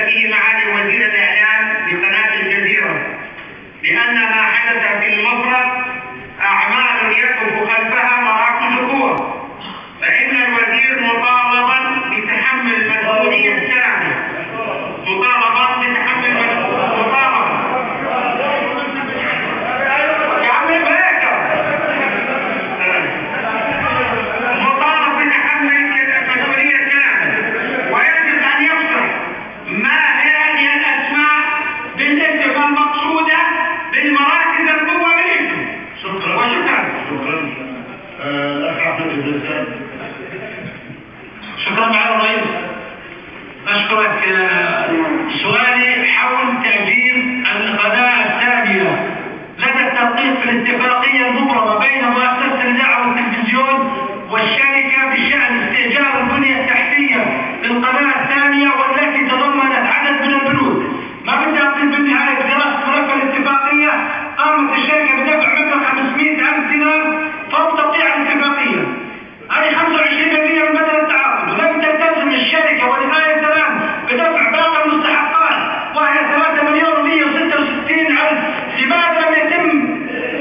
به معالي وزير الإعلام لقناة الجزيرة بأن ما حدث في المفرق أعمال يقف خلفها مراكز قوة، فإن الوزير مطالبا بتحمل مسؤولية كلامه، مطالبا بتحمل شكرا معالي الرئيس. أشكرك. سؤالي حول تأجيل القناة الثانية لدى التدقيق في الاتفاقية المبرمة بين مؤسسة الإذاعة والتلفزيون والشركة بشأن استئجار البنية التحتية للقناة الثانية والتي تضمنت عدد من البنود. ما بالتأكيد بالنهاية بدراسة ملف الاتفاقية قامت الشركة بدفع مبلغ 500,000 دينار فوق توقيع الاتفاقية، هذه 25% من بدل التعاقد، ولم تلتزم الشركة ولغاية الآن بدفع باقي المستحقات وهي 3,166,000. لماذا لم يتم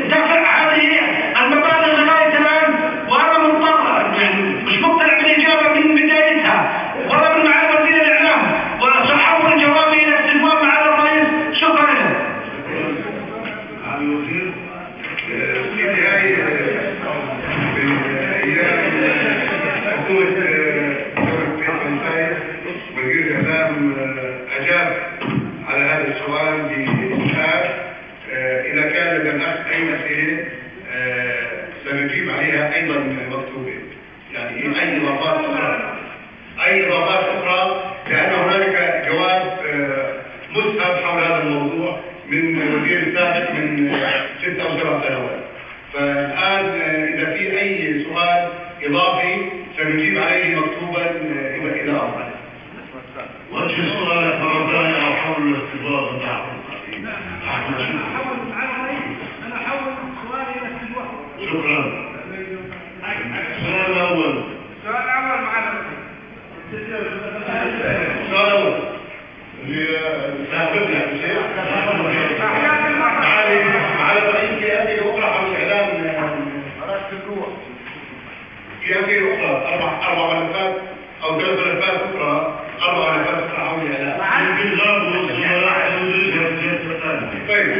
دفع هذه المبالغ لغاية الآن؟ وأنا مضطر مش مقتنع بالإجابة من بدايتها ولا من معالي وزير الإعلام، وسأحول جوابي إلى استجواب معالي الرئيس. شكرا لك. معالي الوزير، في نهاية حكومة وزير الإعلام أجاب على هذا السؤال بإجابة. إذا كان لدى الأخ أي أسئلة سنجيب عليها أيضا مكتوبة، يعني أي إضافات أخرى، لأن هنالك جواب مسهب حول هذا الموضوع من وزير السابق من 6 أو 7 سنوات. فالآن إذا في أي سؤال إضافي سنجيب عليه مكتوبا إلى أفضل. وجه السؤال مرة ثانية حول الاستجواب بتاعكم. أنا أحول سؤالي إلى استجواب. شكرا. السؤال الأول. معنا. السؤال الأول على الرئيس في أسئلة أخرى حول إعلام في أسئلة أخرى 4 ملفات أو 3 ملفات أخرى 4 ملفات أخرى حول الإعلام. يمكن غاب والزملاء طيب.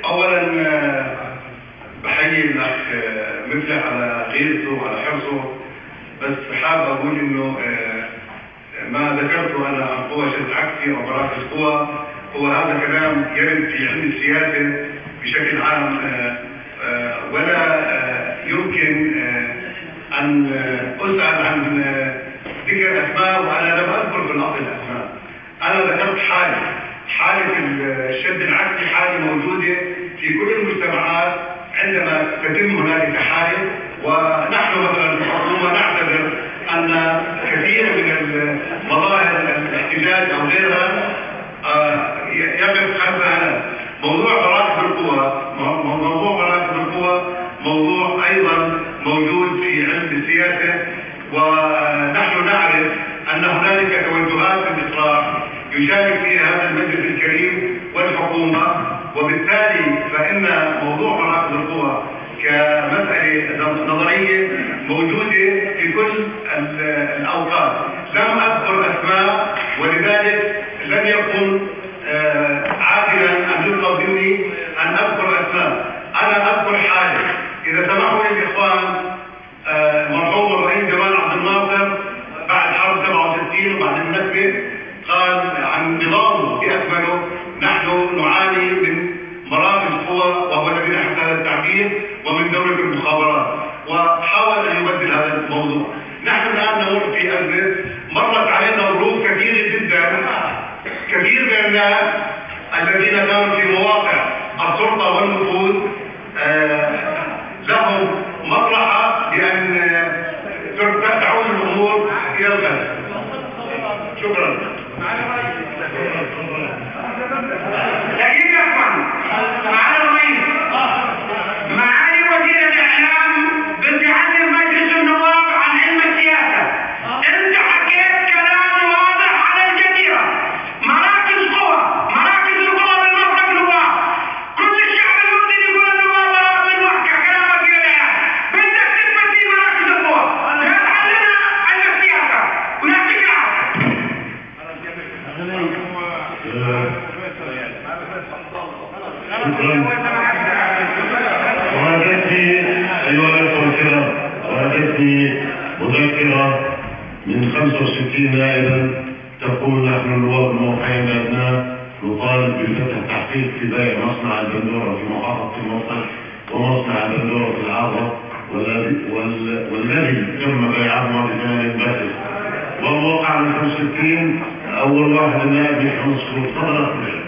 أولا بحيي الأخ مفلح على غيرته وعلى حرصه، بس حاب أقول إنه ما ذكرته أنا عن قوى شد عكسي أو مراكز قوى هو هذا كلام يرد في علم السياسة بشكل عام، ولا يمكن أن أسأل عن ذكر أسماء وأنا لم أذكر في الأصل الأسماء. أنا ذكرت حالة الشد العكسي، حالة موجودة في كل المجتمعات عندما تتم هنالك حالة، ونحن مثلا في الحكومة نعتبر أن كثير من مظاهر الاحتجاج أو غيرها يقف خلفها موضوع مراكز القوى. موضوع مراكز القوى موضوع أيضا موجود في علم السياسة، ونحن نعرف أن هنالك توجهات في الإصلاح يشارك فيها هذا المجلس الكريم والحكومة، وبالتالي فإن موضوع مراكز القوى كمسألة نظرية موجودة في كل الأوقات. لم أذكر أسماء، ولذلك لم يكن عادلا أن يطلب مني أن أذكر أسماء. أنا أذكر حالة، إذا سمحوا لي الإخوان، مرحوم الرئيس جمال عبد الناصر بعد حرب 67 وبعد النكبة قال عن نظامه بأكمله: نحن نعاني من مراكز قوى، وهو الذي نحن هذا التعبير، ومن دولة المخابرات، وحاول أن يبدل هذا الموضوع. نحن الآن نمر في أزمة، مرت علينا ظروف كثيرة جدا. كثير من الناس الذين كانوا في مواقع السلطة والنفوذ لهم مصلحة بأن تعود الأمور إلى الغد. شكرا. معالي الرئيس، معالي وزير الإعلام بامتحان مجلس النواب عن علم السياسة، انت حكيت ويأتي أيها الأخوة الكرام، وأتتني مذكرة من 65 نائبا تقول: نحن النواب الموقعين بأبناء نطالب بفتح تحقيق في بيع مصنع البندورة في محافظة الموقع ومصنع البندورة في العاصمة، والذي تم بيعهما بثمن باهظ. وهو وقع من 65 أول واحد النائب من 5 شهور.